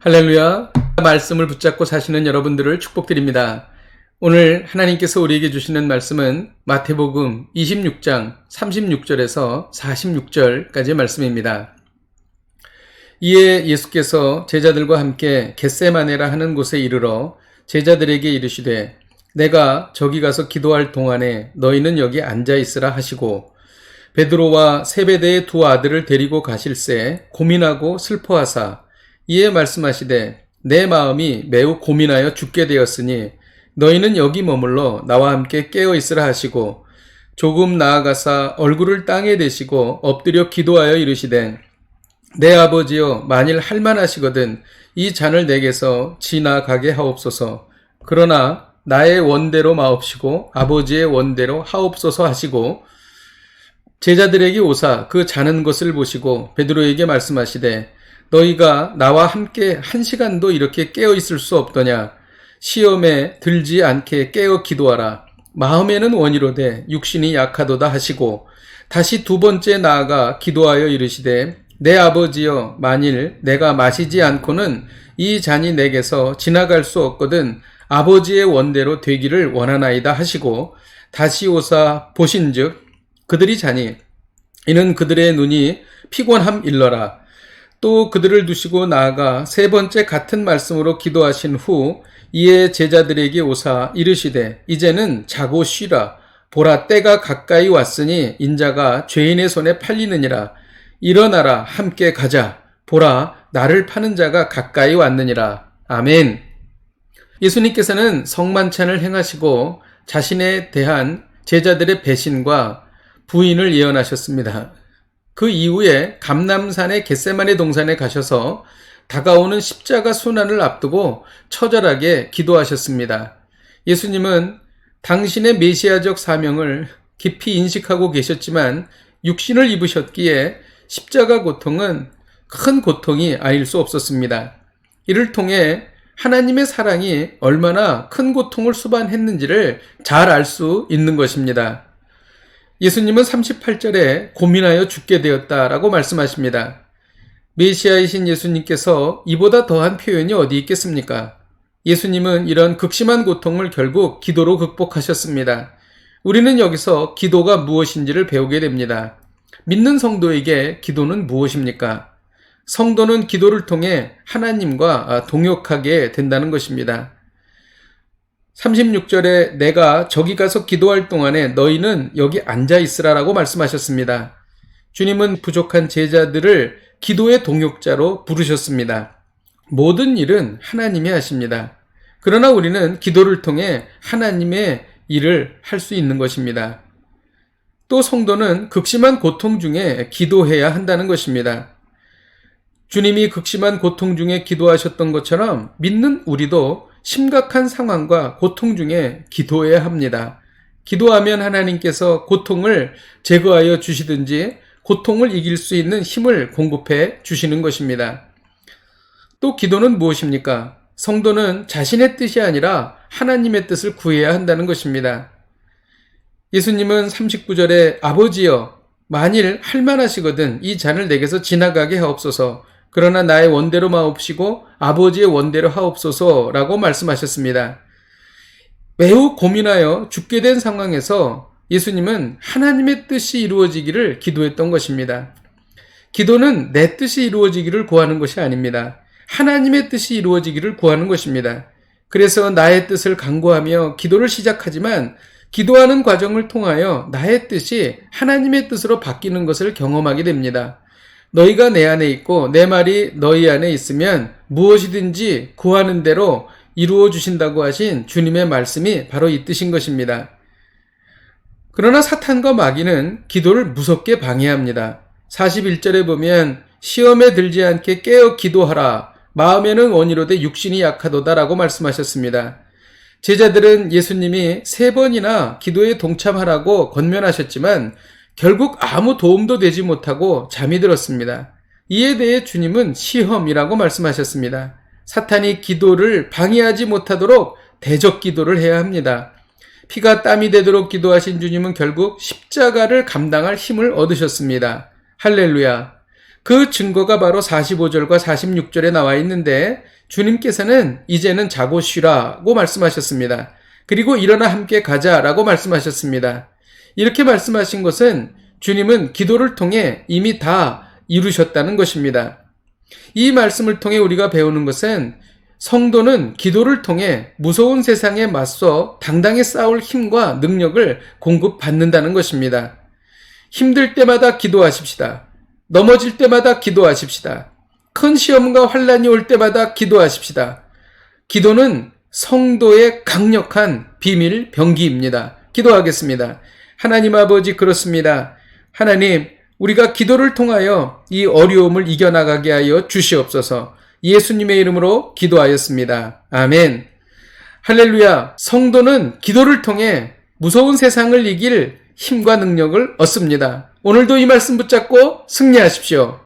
할렐루야. 말씀을 붙잡고 사시는 여러분들을 축복드립니다. 오늘 하나님께서 우리에게 주시는 말씀은 마태복음 26장 36절에서 46절까지의 말씀입니다. 이에 예수께서 제자들과 함께 겟세마네라 하는 곳에 이르러 제자들에게 이르시되 내가 저기 가서 기도할 동안에 너희는 여기 앉아 있으라 하시고 베드로와 세베대의 두 아들을 데리고 가실새 고민하고 슬퍼하사 이에 말씀하시되 내 마음이 매우 고민하여 죽게 되었으니 너희는 여기 머물러 나와 함께 깨어 있으라 하시고 조금 나아가사 얼굴을 땅에 대시고 엎드려 기도하여 이르시되 내 아버지여 만일 할만하시거든 이 잔을 내게서 지나가게 하옵소서. 그러나 나의 원대로 마옵시고 아버지의 원대로 하옵소서 하시고 제자들에게 오사 그 자는 것을 보시고 베드로에게 말씀하시되 너희가 나와 함께 1시간도 이렇게 깨어 있을 수 없더냐. 시험에 들지 않게 깨어 기도하라. 마음에는 원이로되 육신이 약하도다 하시고 다시 두 번째 나아가 기도하여 이르시되 내 아버지여 만일 내가 마시지 않고는 이 잔이 내게서 지나갈 수 없거든 아버지의 원대로 되기를 원하나이다 하시고 다시 오사 보신즉 그들이 자니 이는 그들의 눈이 피곤함 일러라. 또 그들을 두시고 나아가 세 번째 같은 말씀으로 기도하신 후 이에 제자들에게 오사 이르시되 이제는 자고 쉬라. 보라 때가 가까이 왔으니 인자가 죄인의 손에 팔리느니라. 일어나라 함께 가자. 보라 나를 파는 자가 가까이 왔느니라. 아멘. 예수님께서는 성만찬을 행하시고 자신에 대한 제자들의 배신과 부인을 예언하셨습니다. 그 이후에 감람산의 겟세마네 동산에 가셔서 다가오는 십자가 순환을 앞두고 처절하게 기도하셨습니다. 예수님은 당신의 메시아적 사명을 깊이 인식하고 계셨지만 육신을 입으셨기에 십자가 고통은 큰 고통이 아닐 수 없었습니다. 이를 통해 하나님의 사랑이 얼마나 큰 고통을 수반했는지를 잘 알 수 있는 것입니다. 예수님은 38절에 고민하여 죽게 되었다라고 말씀하십니다. 메시아이신 예수님께서 이보다 더한 표현이 어디 있겠습니까? 예수님은 이런 극심한 고통을 결국 기도로 극복하셨습니다. 우리는 여기서 기도가 무엇인지를 배우게 됩니다. 믿는 성도에게 기도는 무엇입니까? 성도는 기도를 통해 하나님과 동역하게 된다는 것입니다. 36절에 내가 저기 가서 기도할 동안에 너희는 여기 앉아 있으라라고 말씀하셨습니다. 주님은 부족한 제자들을 기도의 동역자로 부르셨습니다. 모든 일은 하나님이 하십니다. 그러나 우리는 기도를 통해 하나님의 일을 할 수 있는 것입니다. 또 성도는 극심한 고통 중에 기도해야 한다는 것입니다. 주님이 극심한 고통 중에 기도하셨던 것처럼 믿는 우리도 심각한 상황과 고통 중에 기도해야 합니다. 기도하면 하나님께서 고통을 제거하여 주시든지 고통을 이길 수 있는 힘을 공급해 주시는 것입니다. 또 기도는 무엇입니까? 성도는 자신의 뜻이 아니라 하나님의 뜻을 구해야 한다는 것입니다. 예수님은 39절에 아버지여 만일 할만하시거든 이 잔을 내게서 지나가게 하옵소서. 그러나 나의 원대로 마옵시고 아버지의 원대로 하옵소서라고 말씀하셨습니다. 매우 고민하여 죽게 된 상황에서 예수님은 하나님의 뜻이 이루어지기를 기도했던 것입니다. 기도는 내 뜻이 이루어지기를 구하는 것이 아닙니다. 하나님의 뜻이 이루어지기를 구하는 것입니다. 그래서 나의 뜻을 간구하며 기도를 시작하지만 기도하는 과정을 통하여 나의 뜻이 하나님의 뜻으로 바뀌는 것을 경험하게 됩니다. 너희가 내 안에 있고 내 말이 너희 안에 있으면 무엇이든지 구하는 대로 이루어 주신다고 하신 주님의 말씀이 바로 이 뜻인 것입니다. 그러나 사탄과 마귀는 기도를 무섭게 방해합니다. 41절에 보면 시험에 들지 않게 깨어 기도하라. 마음에는 원이로되 육신이 약하도다라고 말씀하셨습니다. 제자들은 예수님이 3번이나 기도에 동참하라고 권면하셨지만 결국 아무 도움도 되지 못하고 잠이 들었습니다. 이에 대해 주님은 시험이라고 말씀하셨습니다. 사탄이 기도를 방해하지 못하도록 대적 기도를 해야 합니다. 피가 땀이 되도록 기도하신 주님은 결국 십자가를 감당할 힘을 얻으셨습니다. 할렐루야. 그 증거가 바로 45절과 46절에 나와 있는데 주님께서는 이제는 자고 쉬라고 말씀하셨습니다. 그리고 일어나 함께 가자라고 말씀하셨습니다. 이렇게 말씀하신 것은 주님은 기도를 통해 이미 다 이루셨다는 것입니다. 이 말씀을 통해 우리가 배우는 것은 성도는 기도를 통해 무서운 세상에 맞서 당당히 싸울 힘과 능력을 공급받는다는 것입니다. 힘들 때마다 기도하십시다. 넘어질 때마다 기도하십시다. 큰 시험과 환난이 올 때마다 기도하십시다. 기도는 성도의 강력한 비밀 병기입니다. 기도하겠습니다. 하나님 아버지, 그렇습니다. 하나님, 우리가 기도를 통하여 이 어려움을 이겨나가게 하여 주시옵소서. 예수님의 이름으로 기도하였습니다. 아멘. 할렐루야. 성도는 기도를 통해 무서운 세상을 이길 힘과 능력을 얻습니다. 오늘도 이 말씀 붙잡고 승리하십시오.